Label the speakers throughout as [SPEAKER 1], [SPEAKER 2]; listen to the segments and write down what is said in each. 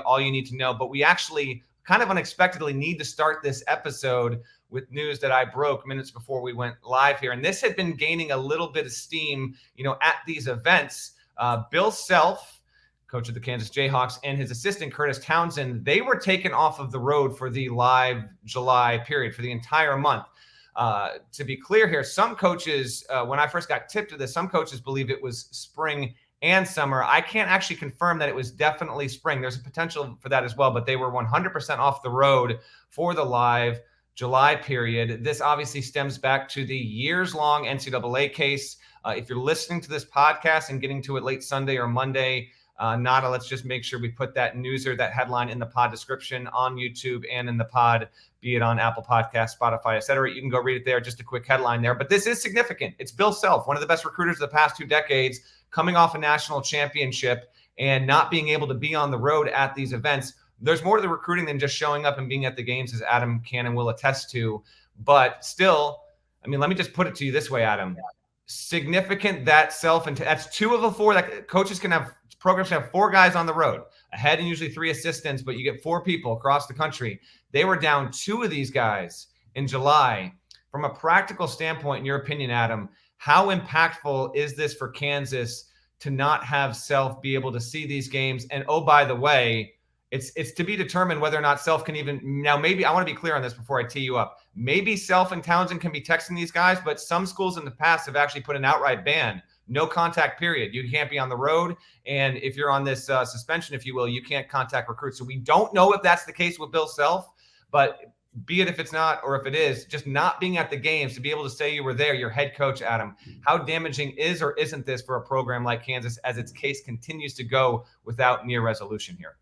[SPEAKER 1] all you need to know. But we actually kind of unexpectedly need to start this episode with news that I broke minutes before we went live here. And this had been gaining a little bit of steam, at these events. Bill Self, coach of the Kansas Jayhawks, and his assistant, Curtis Townsend, they were taken off of the road for the live July period for the entire month. To be clear here, some coaches, when I first got tipped to this, some coaches believe it was spring and summer. I can't actually confirm that it was definitely spring. There's a potential for that as well, but they were 100% off the road for the live July period. This obviously stems back to the years-long NCAA case. If you're listening to this podcast and getting to it late Sunday or Monday, Nada, let's just make sure we put that news or that headline in the pod description on YouTube and in the pod, be it on Apple Podcasts, Spotify, etc. You can go read it there. Just a quick headline there. But this is significant. It's Bill Self, one of the best recruiters of the past 2 decades, coming off a national championship and not being able to be on the road at these events. There's more to the recruiting than just showing up and being at the games, as Adam Cannon will attest to. But still, let me just put it to you this way, Adam. Significant that Self, and that's 2 of the 4 that coaches can have. Programs can have 4 guys on the road, a head and usually 3 assistants, but you get 4 people across the country. They were down 2 of these guys in July. From a practical standpoint, in your opinion, Adam, how impactful is this for Kansas to not have Self be able to see these games? And oh, by the way, it's to be determined whether or not Self can even now. Maybe I want to be clear on this before I tee you up. Maybe Self and Townsend can be texting these guys, but some schools in the past have actually put an outright ban. No contact period. You can't be on the road. And if you're on this suspension, if you will, you can't contact recruits. So we don't know if that's the case with Bill Self, but be it if it's not or if it is, just not being at the games to be able to say you were there, your head coach, Adam, how damaging is or isn't this for a program like Kansas as its case continues to go without near resolution here?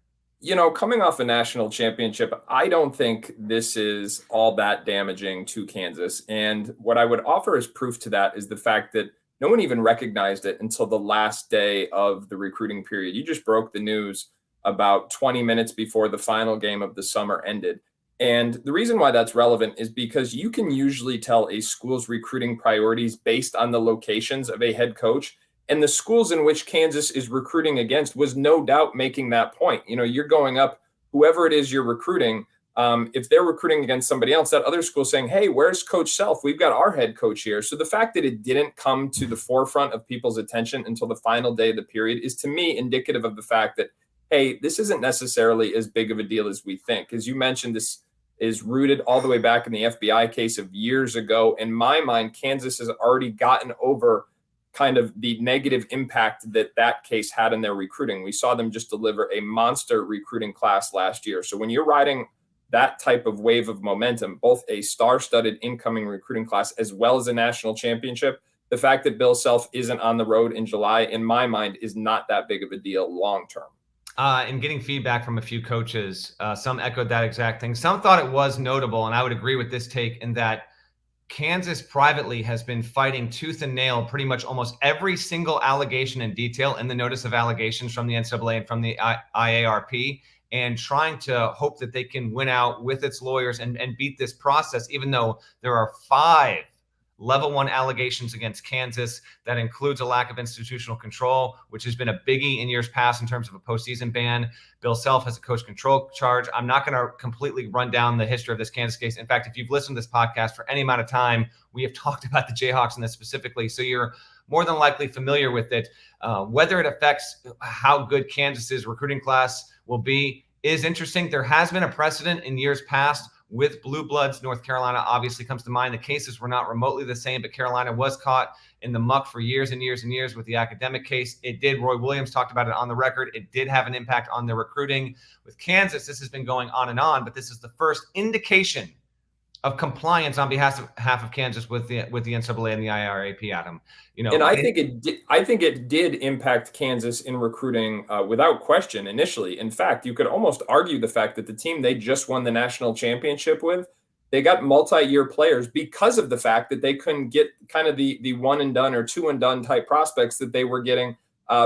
[SPEAKER 2] Coming off a national championship, I don't think this is all that damaging to Kansas. And what I would offer as proof to that is the fact that no one even recognized it until the last day of the recruiting period. You just broke the news about 20 minutes before the final game of the summer ended. And the reason why that's relevant is because you can usually tell a school's recruiting priorities based on the locations of a head coach. And the schools in which Kansas is recruiting against was no doubt making that point. You're going up, whoever it is you're recruiting, if they're recruiting against somebody else, that other school saying, hey, where's Coach Self? We've got our head coach here. So the fact that it didn't come to the forefront of people's attention until the final day of the period is, to me, indicative of the fact that, hey, this isn't necessarily as big of a deal as we think. As you mentioned, this is rooted all the way back in the FBI case of years ago. In my mind, Kansas has already gotten over kind of the negative impact that case had in their recruiting. We saw them just deliver a monster recruiting class last year. So when you're riding that type of wave of momentum, both a star-studded incoming recruiting class as well as a national championship, the fact that Bill Self isn't on the road in July, in my mind, is not that big of a deal long-term.
[SPEAKER 1] And getting feedback from a few coaches, some echoed that exact thing. Some thought it was notable, and I would agree with this take, in that Kansas privately has been fighting tooth and nail pretty much almost every single allegation in detail in the notice of allegations from the NCAA and from the IARP, and trying to hope that they can win out with its lawyers and beat this process, even though there are 5 level 1 allegations against Kansas. That includes a lack of institutional control, which has been a biggie in years past in terms of a postseason ban. Bill Self has a coach control charge. I'm not going to completely run down the history of this Kansas case. In fact, if you've listened to this podcast for any amount of time, we have talked about the Jayhawks in this specifically. So you're more than likely familiar with it. Whether it affects how good Kansas's recruiting class will be is interesting. There has been a precedent in years past with Blue Bloods. North Carolina obviously comes to mind. The cases were not remotely the same, but Carolina was caught in the muck for years and years and years with the academic case. It did. Roy Williams talked about it on the record. It did have an impact on their recruiting. With Kansas, this has been going on and on, but this is the first indication of compliance on behalf of Kansas with the NCAA and the IRAP, Adam.
[SPEAKER 2] And I think it did impact Kansas in recruiting without question initially. In fact, you could almost argue the fact that the team they just won the national championship with, they got multi-year players because of the fact that they couldn't get kind of the one and done or two and done type prospects that they were getting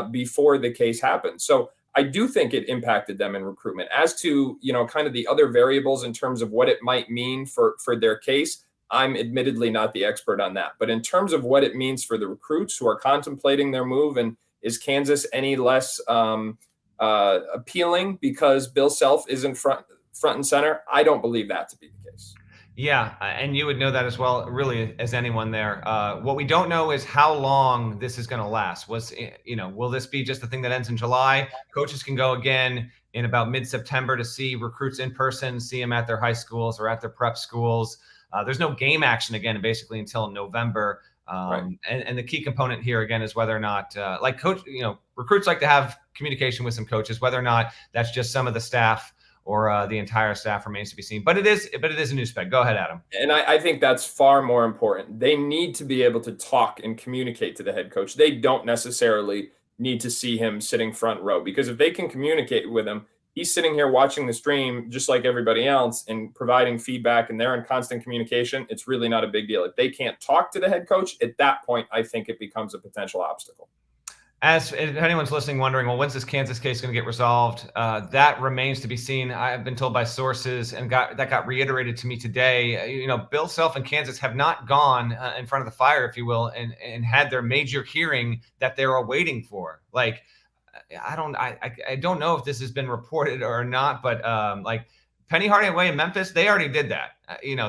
[SPEAKER 2] before the case happened. So I do think it impacted them in recruitment. As to, kind of the other variables in terms of what it might mean for their case, I'm admittedly not the expert on that. But in terms of what it means for the recruits who are contemplating their move, and is Kansas any less appealing because Bill Self isn't front and center. I don't believe that to be the case.
[SPEAKER 1] Yeah, and you would know that as well, really, as anyone there. What we don't know is how long this is going to last. Will this be just the thing that ends in July? Coaches can go again in about mid-September to see recruits in person, see them at their high schools or at their prep schools. There's no game action again, basically until November.
[SPEAKER 2] Right.
[SPEAKER 1] And the key component here again is whether or not, recruits like to have communication with some coaches, whether or not that's just some of the staff or the entire staff remains to be seen. But it is a new spec. Go ahead, Adam.
[SPEAKER 2] And I think that's far more important. They need to be able to talk and communicate to the head coach. They don't necessarily need to see him sitting front row, because if they can communicate with him, he's sitting here watching the stream just like everybody else and providing feedback, and they're in constant communication. It's really not a big deal. If they can't talk to the head coach, at that point, I think it becomes a potential obstacle.
[SPEAKER 1] As if anyone's listening wondering, well, when's this Kansas case going to get resolved? That remains to be seen. I've been told by sources, and that got reiterated to me today. Bill Self and Kansas have not gone in front of the fire, if you will, and had their major hearing that they're waiting for. Like, I don't know if this has been reported or not, but Penny Hardaway in Memphis, they already did that.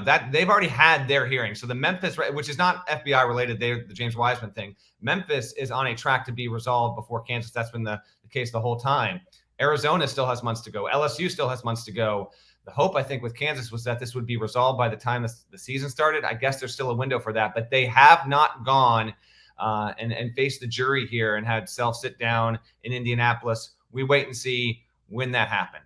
[SPEAKER 1] That they've already had their hearing. So the Memphis, which is not FBI related, the James Wiseman thing, Memphis is on a track to be resolved before Kansas. That's been the case the whole time. Arizona still has months to go. LSU still has months to go. The hope, I think, with Kansas was that this would be resolved by the time the season started. I guess there's still a window for that, but they have not gone and faced the jury here and had Self sit down in Indianapolis. We wait and see when that happens.